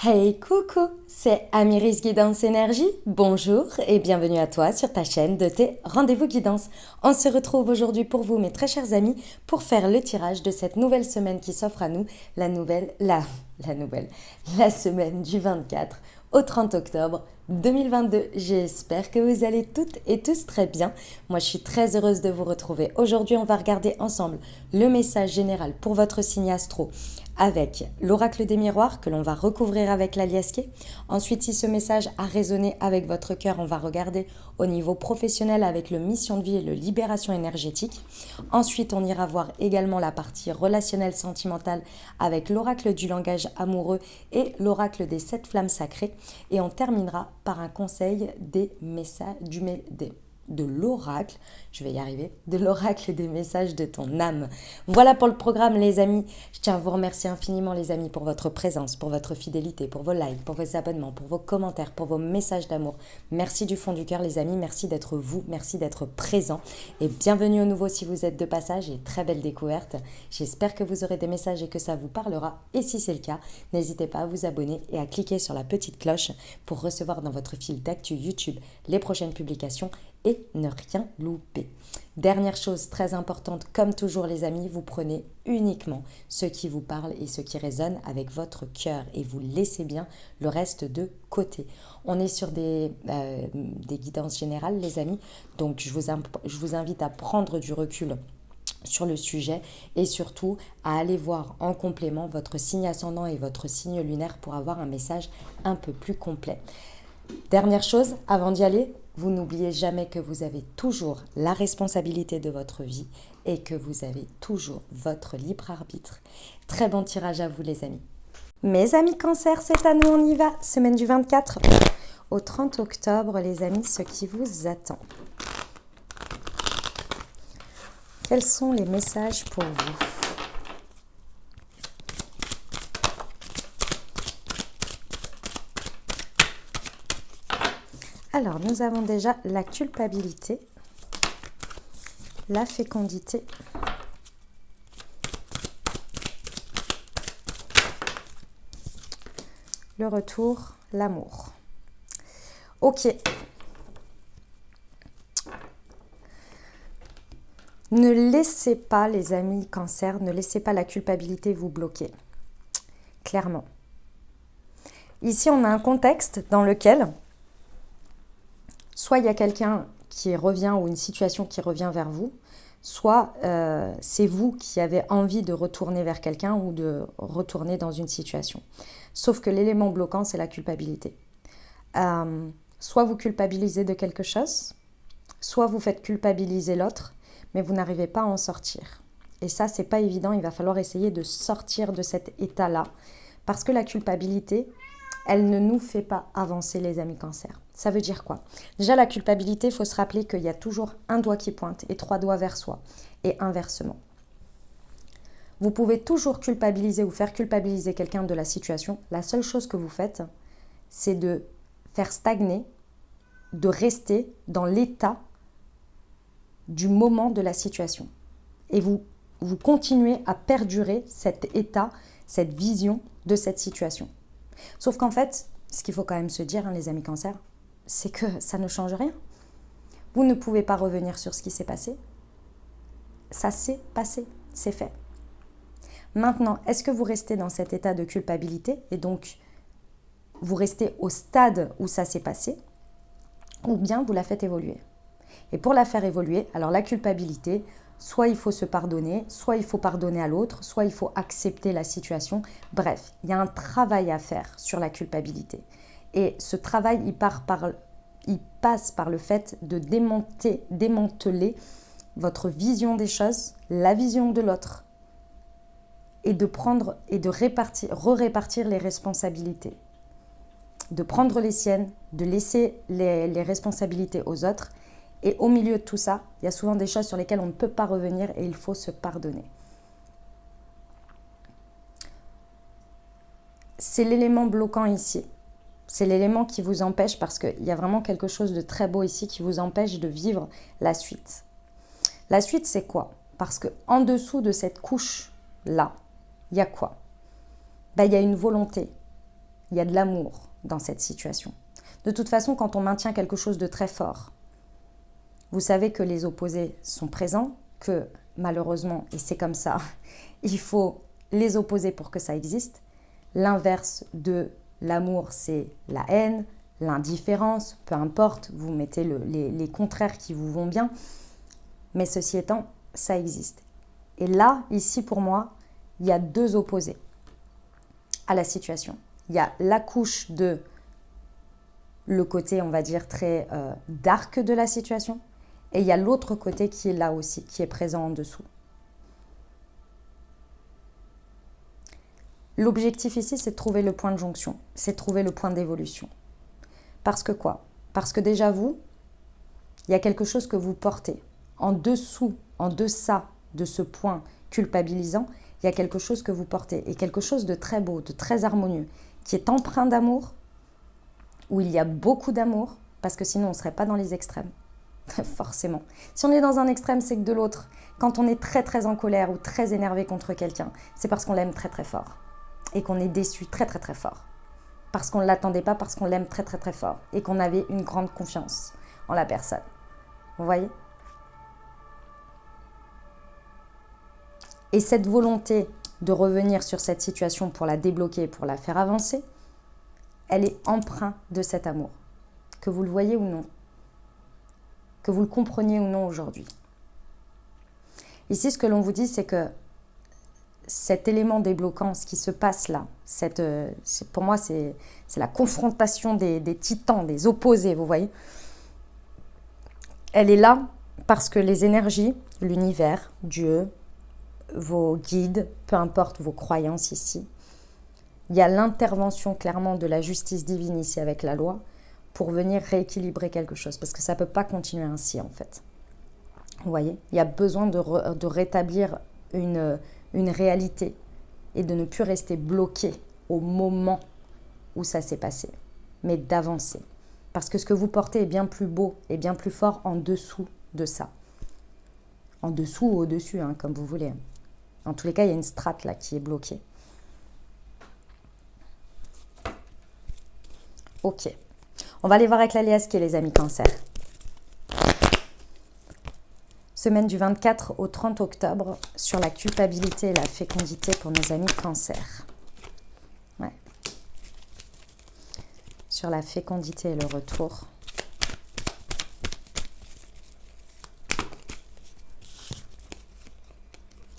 Hey coucou, c'est Amiris Guidance Énergie. Bonjour et bienvenue à toi sur ta chaîne de tes rendez-vous guidance. On se retrouve aujourd'hui pour vous, mes très chers amis, pour faire le tirage de cette nouvelle semaine qui s'offre à nous, la semaine du 24 au 30 octobre 2022. J'espère que vous allez toutes et tous très bien. Moi, je suis très heureuse de vous retrouver. Aujourd'hui, on va regarder ensemble le message général pour votre signe astro avec l'oracle des miroirs que l'on va recouvrir avec la liasquée. Ensuite, si ce message a résonné avec votre cœur, on va regarder au niveau professionnel avec le mission de vie et le libération énergétique. Ensuite, on ira voir également la partie relationnelle sentimentale avec l'oracle du langage amoureux et l'oracle des 7 flammes sacrées. Et on terminera par un conseil des messages de l'oracle, je vais y arriver, de l'oracle des messages de ton âme. Voilà pour le programme les amis. Je tiens à vous remercier infiniment les amis pour votre présence, pour votre fidélité, pour vos likes, pour vos abonnements, pour vos commentaires, pour vos messages d'amour. Merci du fond du cœur les amis, merci d'être vous, merci d'être présents et bienvenue au nouveau si vous êtes de passage et très belle découverte. J'espère que vous aurez des messages et que ça vous parlera et si c'est le cas, n'hésitez pas à vous abonner et à cliquer sur la petite cloche pour recevoir dans votre fil d'actu YouTube les prochaines publications et ne rien louper. Dernière chose très importante, comme toujours les amis, vous prenez uniquement ce qui vous parle et ce qui résonne avec votre cœur et vous laissez bien le reste de côté. On est sur des guidances générales les amis, donc je vous invite à prendre du recul sur le sujet et surtout à aller voir en complément votre signe ascendant et votre signe lunaire pour avoir un message un peu plus complet. Dernière chose, avant d'y aller, vous n'oubliez jamais que vous avez toujours la responsabilité de votre vie et que vous avez toujours votre libre arbitre. Très bon tirage à vous les amis. Mes amis cancer, c'est à nous, on y va. Semaine du 24 au 30 octobre les amis, ce qui vous attend. Quels sont les messages pour vous ? Alors, nous avons déjà la culpabilité, la fécondité, le retour, l'amour. Ok. Ne laissez pas, les amis cancer, ne laissez pas la culpabilité vous bloquer. Clairement. Ici, on a un contexte dans lequel soit il y a quelqu'un qui revient ou une situation qui revient vers vous, soit c'est vous qui avez envie de retourner vers quelqu'un ou de retourner dans une situation. Sauf que l'élément bloquant, c'est la culpabilité. Soit vous culpabilisez de quelque chose, soit vous faites culpabiliser l'autre, mais vous n'arrivez pas à en sortir. Et ça, c'est pas évident, il va falloir essayer de sortir de cet état-là, parce que la culpabilité, elle ne nous fait pas avancer les amis cancer. Ça veut dire quoi ? Déjà, la culpabilité, il faut se rappeler qu'il y a toujours un doigt qui pointe et 3 doigts vers soi, et inversement. Vous pouvez toujours culpabiliser ou faire culpabiliser quelqu'un de la situation. La seule chose que vous faites, c'est de faire stagner, de rester dans l'état du moment de la situation. Et vous continuez à perdurer cet état, cette vision de cette situation. Sauf qu'en fait, ce qu'il faut quand même se dire, les amis cancer, c'est que ça ne change rien. Vous ne pouvez pas revenir sur ce qui s'est passé. Ça s'est passé, c'est fait. Maintenant, est-ce que vous restez dans cet état de culpabilité et donc vous restez au stade où ça s'est passé ou bien vous la faites évoluer ? Et pour la faire évoluer, alors la culpabilité, soit il faut se pardonner, soit il faut pardonner à l'autre, soit il faut accepter la situation. Bref, il y a un travail à faire sur la culpabilité. Et ce travail, il passe par le fait de démanteler votre vision des choses, la vision de l'autre, et de prendre et de répartir les responsabilités. De prendre les siennes, de laisser les responsabilités aux autres. Et au milieu de tout ça, il y a souvent des choses sur lesquelles on ne peut pas revenir et il faut se pardonner. C'est l'élément bloquant ici. C'est l'élément qui vous empêche, parce qu'il y a vraiment quelque chose de très beau ici qui vous empêche de vivre la suite. La suite, c'est quoi ? Parce qu'en dessous de cette couche-là, il y a quoi ? Il y a une volonté. il y a de l'amour dans cette situation. De toute façon, quand on maintient quelque chose de très fort, vous savez que les opposés sont présents, que malheureusement, et c'est comme ça, il faut les opposés pour que ça existe. L'inverse de l'amour, c'est la haine, l'indifférence, peu importe, vous mettez les contraires qui vous vont bien. Mais ceci étant, ça existe. Et là, ici pour moi, il y a deux opposés à la situation. Il y a la couche de le côté, on va dire, très dark de la situation. Et il y a l'autre côté qui est là aussi, qui est présent en dessous. L'objectif ici, c'est de trouver le point de jonction, c'est de trouver le point d'évolution. Parce que quoi? Parce que déjà vous, il y a quelque chose que vous portez. En dessous, en deçà de ce point culpabilisant, il y a quelque chose que vous portez. Et quelque chose de très beau, de très harmonieux, qui est empreint d'amour, où il y a beaucoup d'amour, parce que sinon on ne serait pas dans les extrêmes. Forcément. Si on est dans un extrême, c'est que de l'autre. Quand on est très très en colère ou très énervé contre quelqu'un, c'est parce qu'on l'aime très très fort. Et qu'on est déçu très très très fort. Parce qu'on ne l'attendait pas, parce qu'on l'aime très très très fort. Et qu'on avait une grande confiance en la personne. Vous voyez? Et cette volonté de revenir sur cette situation pour la débloquer, pour la faire avancer, elle est empreinte de cet amour. Que vous le voyez ou non. Que vous le compreniez ou non aujourd'hui. Ici, ce que l'on vous dit, c'est que cet élément débloquant, ce qui se passe là, pour moi, c'est la confrontation des titans, des opposés, vous voyez. Elle est là parce que les énergies, l'univers, Dieu, vos guides, peu importe vos croyances ici, il y a l'intervention clairement de la justice divine ici avec la loi pour venir rééquilibrer quelque chose. Parce que ça ne peut pas continuer ainsi en fait. Vous voyez, il y a besoin de rétablir une réalité et de ne plus rester bloqué au moment où ça s'est passé, mais d'avancer. Parce que ce que vous portez est bien plus beau et bien plus fort en dessous de ça. En dessous ou au-dessus, hein, comme vous voulez. En tous les cas, il y a une strate là qui est bloquée. Ok. On va aller voir avec l'alias qui est les amis Cancer. Semaine du 24 au 30 octobre sur la culpabilité et la fécondité pour nos amis Cancer. Ouais. Sur la fécondité et le retour.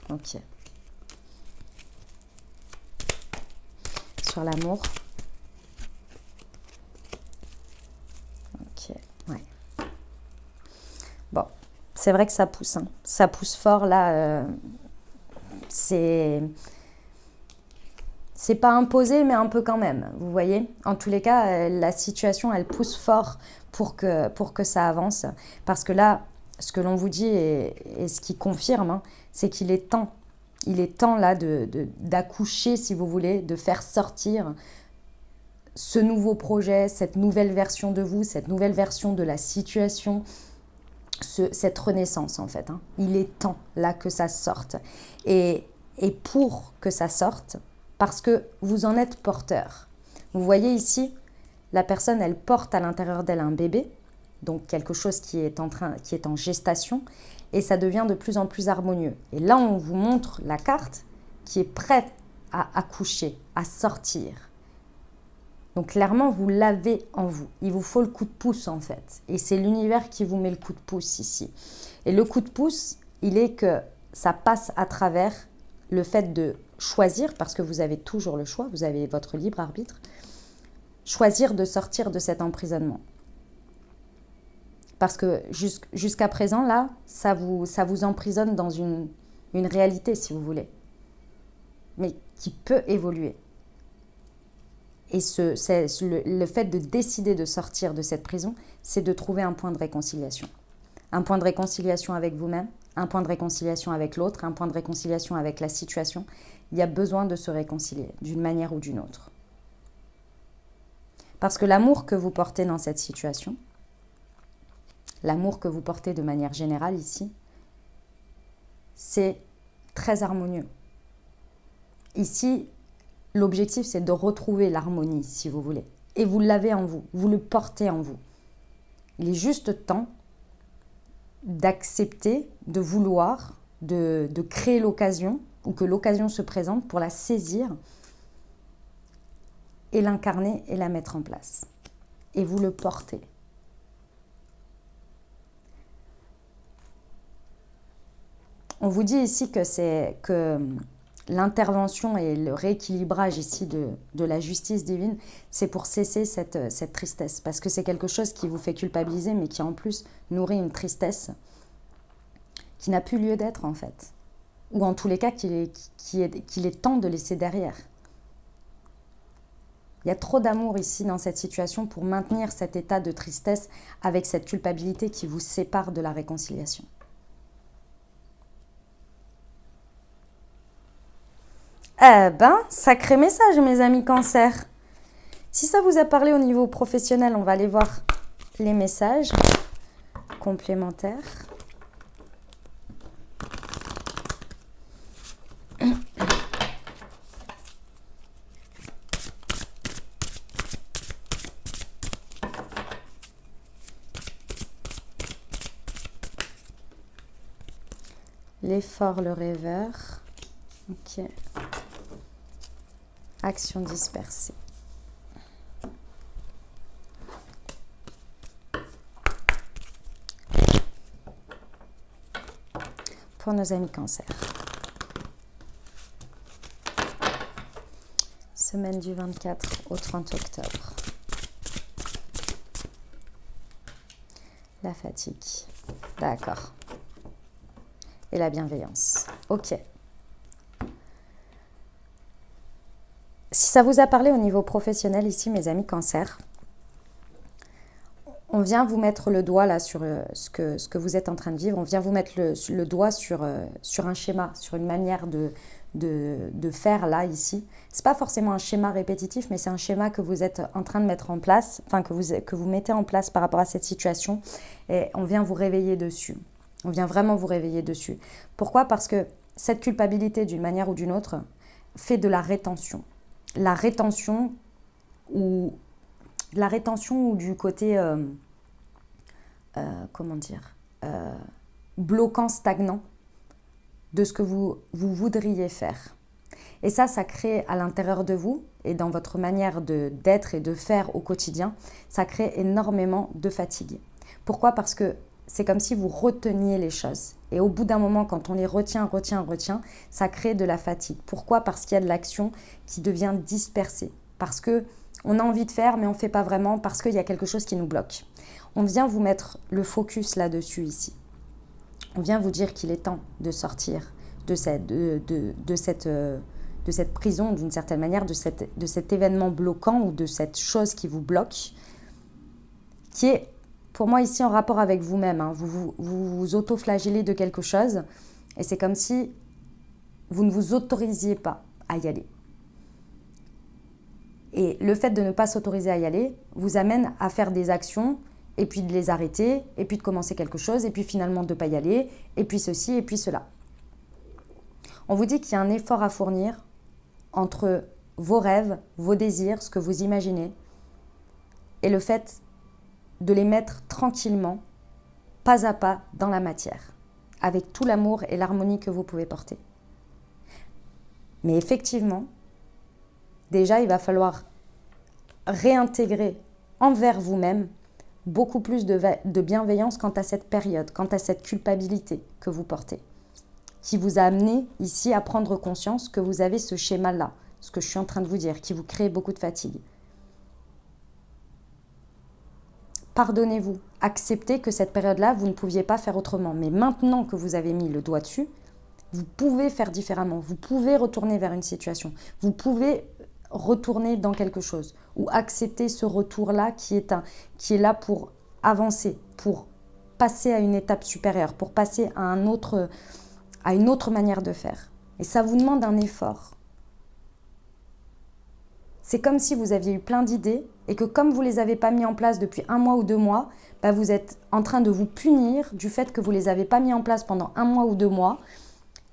Ok. Sur l'amour. Ok, ouais. Bon, c'est vrai que ça pousse. Hein. Ça pousse fort là. C'est pas imposé, mais un peu quand même. Vous voyez? En tous les cas, la situation, elle pousse fort pour que ça avance. Parce que là, ce que l'on vous dit et ce qui confirme, hein, c'est qu'il est temps. Il est temps là d'accoucher, si vous voulez, de faire sortir ce nouveau projet, cette nouvelle version de vous, cette nouvelle version de la situation, cette renaissance en fait. Hein. Il est temps là que ça sorte. Et pour que ça sorte, parce que vous en êtes porteur. Vous voyez ici, la personne, elle porte à l'intérieur d'elle un bébé, donc quelque chose qui est en gestation, et ça devient de plus en plus harmonieux. Et là, on vous montre la carte qui est prête à accoucher, à sortir. Donc clairement, vous l'avez en vous. Il vous faut le coup de pouce en fait. Et c'est l'univers qui vous met le coup de pouce ici. Et le coup de pouce, il est que ça passe à travers le fait de choisir, parce que vous avez toujours le choix, vous avez votre libre arbitre, choisir de sortir de cet emprisonnement. Parce que jusqu'à présent, là, ça vous emprisonne dans une réalité, si vous voulez, mais qui peut évoluer. Et le fait de décider de sortir de cette prison, c'est de trouver un point de réconciliation. Un point de réconciliation avec vous-même, un point de réconciliation avec l'autre, un point de réconciliation avec la situation. Il y a besoin de se réconcilier d'une manière ou d'une autre. Parce que l'amour que vous portez dans cette situation, l'amour que vous portez de manière générale ici, c'est très harmonieux. Ici, l'objectif, c'est de retrouver l'harmonie, si vous voulez. Et vous l'avez en vous, vous le portez en vous. Il est juste temps d'accepter, de vouloir, de créer l'occasion, ou que l'occasion se présente pour la saisir et l'incarner et la mettre en place. Et vous le portez. On vous dit ici que l'intervention et le rééquilibrage ici de la justice divine, c'est pour cesser cette tristesse. Parce que c'est quelque chose qui vous fait culpabiliser, mais qui en plus nourrit une tristesse qui n'a plus lieu d'être en fait. Ou en tous les cas qu'il est temps de laisser derrière. Il y a trop d'amour ici dans cette situation pour maintenir cet état de tristesse avec cette culpabilité qui vous sépare de la réconciliation. Eh ben, sacré message mes amis Cancer. Si ça vous a parlé au niveau professionnel, on va aller voir les messages complémentaires. L'effort, le rêveur. Ok. Action dispersée. Pour nos amis Cancer. Semaine du 24 au 30 octobre. La fatigue. D'accord. Et la bienveillance. Ok. Si ça vous a parlé au niveau professionnel ici, mes amis Cancer, on vient vous mettre le doigt là sur ce que vous êtes en train de vivre. On vient vous mettre le doigt sur un schéma, sur une manière de faire là, ici. Ce n'est pas forcément un schéma répétitif, mais c'est un schéma que vous êtes en train de mettre en place, enfin que vous mettez en place par rapport à cette situation. Et on vient vous réveiller dessus. On vient vraiment vous réveiller dessus. Pourquoi ? Parce que cette culpabilité, d'une manière ou d'une autre, fait de la rétention. La rétention ou du côté, bloquant, stagnant de ce que vous voudriez faire. Et ça crée à l'intérieur de vous et dans votre manière d'être et de faire au quotidien, ça crée énormément de fatigue. Pourquoi ? Parce que c'est comme si vous reteniez les choses. Et au bout d'un moment, quand on les retient, ça crée de la fatigue. Pourquoi ? Parce qu'il y a de l'action qui devient dispersée. Parce qu'on a envie de faire, mais on ne fait pas vraiment, parce qu'il y a quelque chose qui nous bloque. On vient vous mettre le focus là-dessus ici. On vient vous dire qu'il est temps de sortir de cette prison, d'une certaine manière, de cet événement bloquant ou de cette chose qui vous bloque, qui est pour moi ici en rapport avec vous-même. Hein. Vous auto-flagellez de quelque chose et c'est comme si vous ne vous autorisiez pas à y aller. Et le fait de ne pas s'autoriser à y aller vous amène à faire des actions et puis de les arrêter et puis de commencer quelque chose et puis finalement de ne pas y aller et puis ceci et puis cela. On vous dit qu'il y a un effort à fournir entre vos rêves, vos désirs, ce que vous imaginez et le fait de les mettre tranquillement, pas à pas, dans la matière, avec tout l'amour et l'harmonie que vous pouvez porter. Mais effectivement, déjà, il va falloir réintégrer envers vous-même beaucoup plus de bienveillance quant à cette période, quant à cette culpabilité que vous portez, qui vous a amené ici à prendre conscience que vous avez ce schéma-là, ce que je suis en train de vous dire, qui vous crée beaucoup de fatigue. Pardonnez-vous, acceptez que cette période-là, vous ne pouviez pas faire autrement. Mais maintenant que vous avez mis le doigt dessus, vous pouvez faire différemment. Vous pouvez retourner vers une situation. Vous pouvez retourner dans quelque chose ou accepter ce retour-là qui est là pour avancer, pour passer à une étape supérieure, pour passer à une autre manière de faire. Et ça vous demande un effort. C'est comme si vous aviez eu plein d'idées et que comme vous ne les avez pas mis en place depuis 1 mois ou 2 mois, vous êtes en train de vous punir du fait que vous ne les avez pas mis en place pendant 1 mois ou 2 mois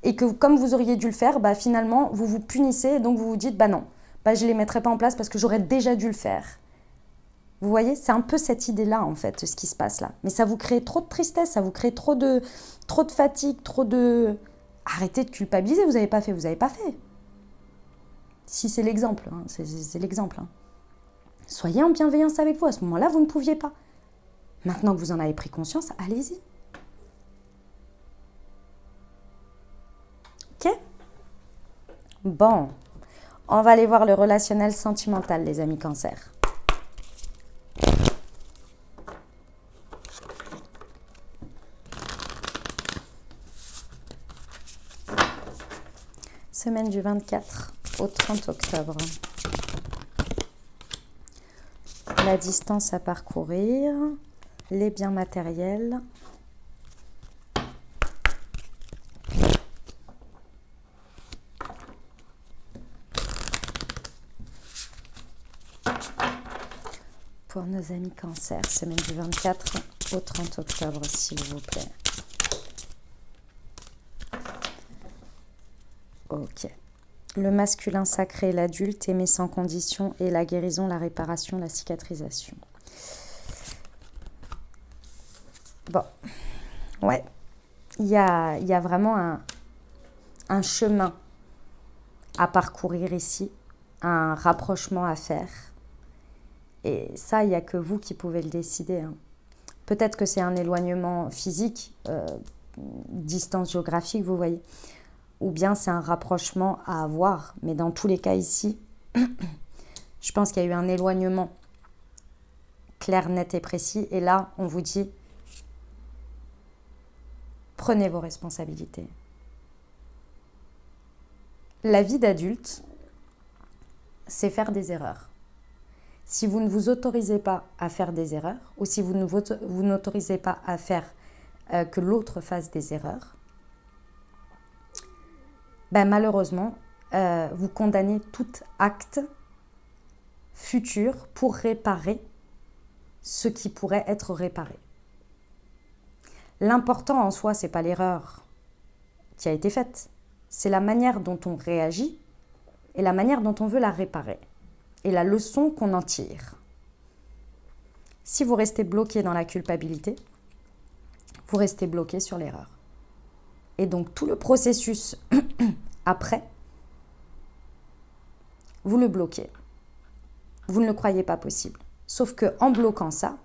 et que comme vous auriez dû le faire, finalement, vous vous punissez et donc vous vous dites, non, bah, je ne les mettrai pas en place parce que j'aurais déjà dû le faire. Vous voyez, c'est un peu cette idée-là, en fait, ce qui se passe là. Mais ça vous crée trop de tristesse, ça vous crée trop de fatigue, trop de... Arrêtez de culpabiliser, vous n'avez pas fait, vous n'avez pas fait. Si c'est l'exemple, hein, c'est l'exemple. Hein. Soyez en bienveillance avec vous, à ce moment-là, vous ne pouviez pas. Maintenant que vous en avez pris conscience, allez-y. Ok ? Bon, on va aller voir le relationnel sentimental, les amis Cancer. Semaine du 24 au 30 octobre. La distance à parcourir, les biens matériels, pour nos amis Cancer, semaine du 24 au 30 octobre, s'il vous plaît. Ok. Le masculin sacré, l'adulte, aimé sans condition, et la guérison, la réparation, la cicatrisation. Bon, ouais, il y a vraiment un chemin à parcourir ici, un rapprochement à faire. Et ça, il n'y a que vous qui pouvez le décider. Hein. Peut-être que c'est un éloignement physique, distance géographique, vous voyez. Ou bien c'est un rapprochement à avoir. Mais dans tous les cas ici, je pense qu'il y a eu un éloignement clair, net et précis. Et là, on vous dit, prenez vos responsabilités. La vie d'adulte, c'est faire des erreurs. Si vous ne vous autorisez pas à faire des erreurs, ou si vous n'autorisez pas à faire que l'autre fasse des erreurs, ben malheureusement, vous condamnez tout acte futur pour réparer ce qui pourrait être réparé. L'important en soi, ce n'est pas l'erreur qui a été faite, c'est la manière dont on réagit et la manière dont on veut la réparer. Et la leçon qu'on en tire. Si vous restez bloqué dans la culpabilité, vous restez bloqué sur l'erreur. Et donc tout le processus après, vous le bloquez. Vous ne le croyez pas possible. Sauf qu'en bloquant ça,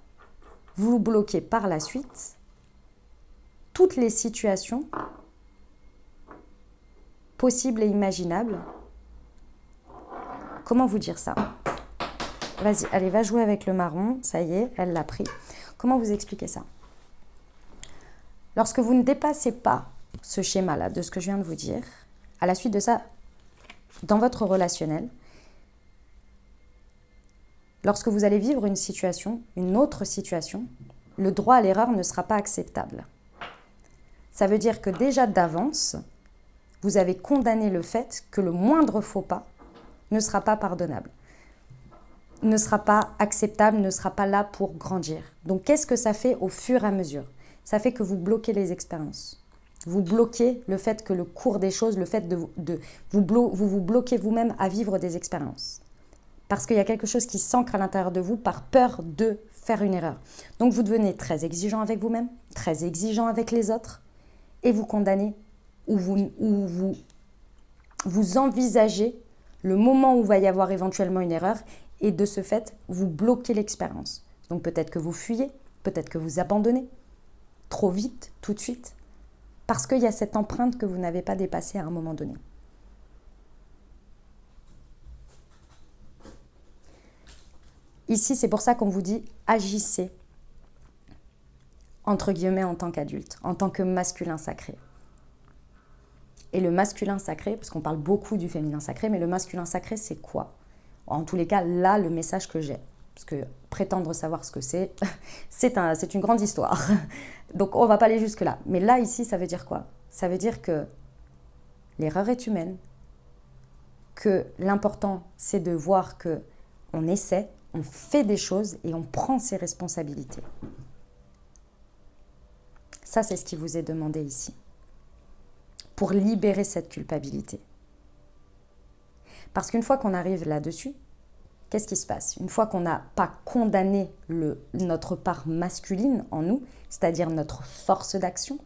vous bloquez par la suite toutes les situations possibles et imaginables. Comment vous dire ça ? Vas-y, allez, va jouer avec le marron. Ça y est, elle l'a pris. Comment vous expliquer ça ? Lorsque vous ne dépassez pas ce schéma-là de ce que je viens de vous dire, à la suite de ça, dans votre relationnel, lorsque vous allez vivre une situation, une autre situation, le droit à l'erreur ne sera pas acceptable. Ça veut dire que déjà d'avance, vous avez condamné le fait que le moindre faux pas ne sera pas pardonnable, ne sera pas acceptable, ne sera pas là pour grandir. Donc qu'est-ce que ça fait au fur et à mesure ? Ça fait que vous bloquez les expériences. Vous bloquez le fait que le cours des choses, le fait de vous bloquez vous-même à vivre des expériences. Parce qu'il y a quelque chose qui s'ancre à l'intérieur de vous par peur de faire une erreur. Donc vous devenez très exigeant avec vous-même, très exigeant avec les autres, et vous condamnez ou vous envisagez le moment où va y avoir éventuellement une erreur, et de ce fait, vous bloquez l'expérience. Donc peut-être que vous fuyez, peut-être que vous abandonnez, trop vite, tout de suite, parce qu'il y a cette empreinte que vous n'avez pas dépassée à un moment donné. Ici, c'est pour ça qu'on vous dit agissez, entre guillemets, en tant qu'adulte, en tant que masculin sacré. Et le masculin sacré, parce qu'on parle beaucoup du féminin sacré, mais le masculin sacré, c'est quoi ? En tous les cas, là, le message que j'ai, parce que prétendre savoir ce que c'est, c'est une grande histoire. Donc, on ne va pas aller jusque-là. Mais là, ici, ça veut dire quoi ? Ça veut dire que l'erreur est humaine, que l'important, c'est de voir qu'on essaie, on fait des choses et on prend ses responsabilités. Ça, c'est ce qui vous est demandé ici, pour libérer cette culpabilité. Parce qu'une fois qu'on arrive là-dessus, qu'est-ce qui se passe? Une fois qu'on n'a pas condamné notre part masculine en nous, c'est-à-dire notre force d'action,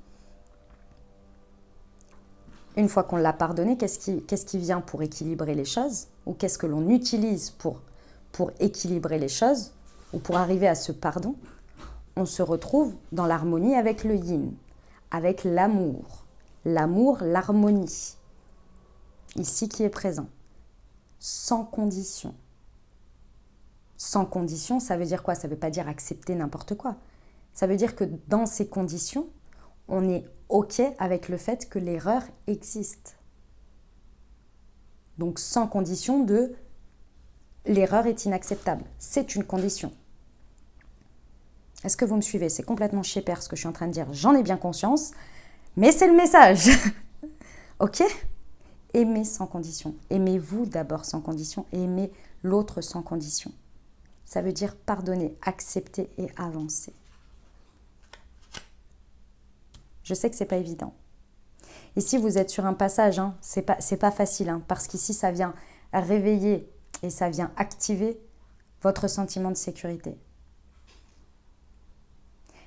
une fois qu'on l'a pardonné, qu'est-ce qui vient pour équilibrer les choses? Ou qu'est-ce que l'on utilise pour équilibrer les choses? Ou pour arriver à ce pardon? On se retrouve dans l'harmonie avec le yin, avec l'amour. L'amour, l'harmonie. Ici qui est présent. Sans condition. Sans condition, ça veut dire quoi? Ça ne veut pas dire accepter n'importe quoi. Ça veut dire que dans ces conditions, on est OK avec le fait que l'erreur existe. Donc sans condition de l'erreur est inacceptable. C'est une condition. Est-ce que vous me suivez? C'est complètement chier-père ce que je suis en train de dire. J'en ai bien conscience, mais c'est le message. OK? Aimez sans condition. Aimez-vous d'abord sans condition et aimez l'autre sans condition. Ça veut dire pardonner, accepter et avancer. Je sais que c'est pas évident. Ici, vous êtes sur un passage, hein, c'est pas facile, hein, parce qu'ici, ça vient réveiller et ça vient activer votre sentiment de sécurité.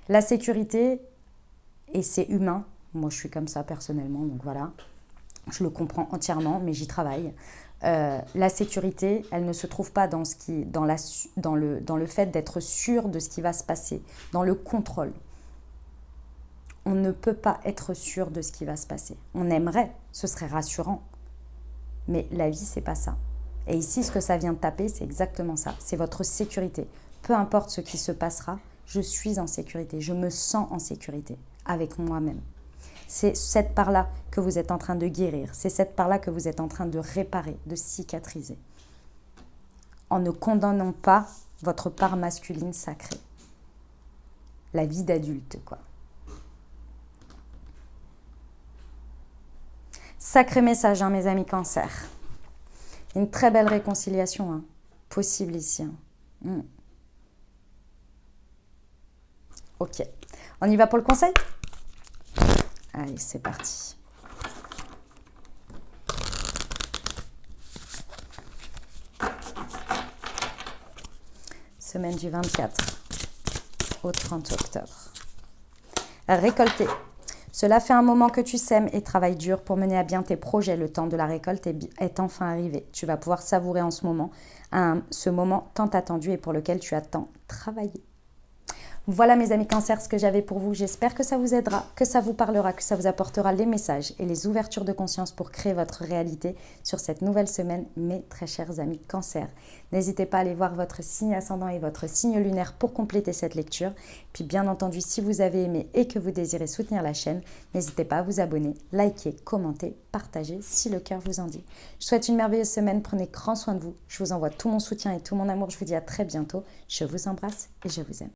La sécurité, et c'est humain, moi je suis comme ça personnellement, donc voilà, je le comprends entièrement, mais j'y travaille. La sécurité, elle ne se trouve pas dans le fait d'être sûr de ce qui va se passer, dans le contrôle. On ne peut pas être sûr de ce qui va se passer. On aimerait, ce serait rassurant. Mais la vie, c'est pas ça. Et ici, ce que ça vient de taper, c'est exactement ça. C'est votre sécurité. Peu importe ce qui se passera, je suis en sécurité. Je me sens en sécurité avec moi-même. C'est cette part-là que vous êtes en train de guérir. C'est cette part-là que vous êtes en train de réparer, de cicatriser. En ne condamnant pas votre part masculine sacrée. La vie d'adulte, quoi. Sacré message, hein, mes amis Cancer. Une très belle réconciliation, hein, possible ici. Hein. Ok. On y va pour le conseil? Allez, c'est parti. Semaine du 24 au 30 octobre. Récolter. Cela fait un moment que tu sèmes et travailles dur pour mener à bien tes projets. Le temps de la récolte est enfin arrivé. Tu vas pouvoir savourer en ce moment, ce moment tant attendu et pour lequel tu as tant travaillé. Voilà mes amis Cancer, ce que j'avais pour vous. J'espère que ça vous aidera, que ça vous parlera, que ça vous apportera les messages et les ouvertures de conscience pour créer votre réalité sur cette nouvelle semaine, mes très chers amis Cancer. N'hésitez pas à aller voir votre signe ascendant et votre signe lunaire pour compléter cette lecture. Puis bien entendu, si vous avez aimé et que vous désirez soutenir la chaîne, n'hésitez pas à vous abonner, liker, commenter, partager si le cœur vous en dit. Je vous souhaite une merveilleuse semaine, prenez grand soin de vous. Je vous envoie tout mon soutien et tout mon amour. Je vous dis à très bientôt. Je vous embrasse et je vous aime.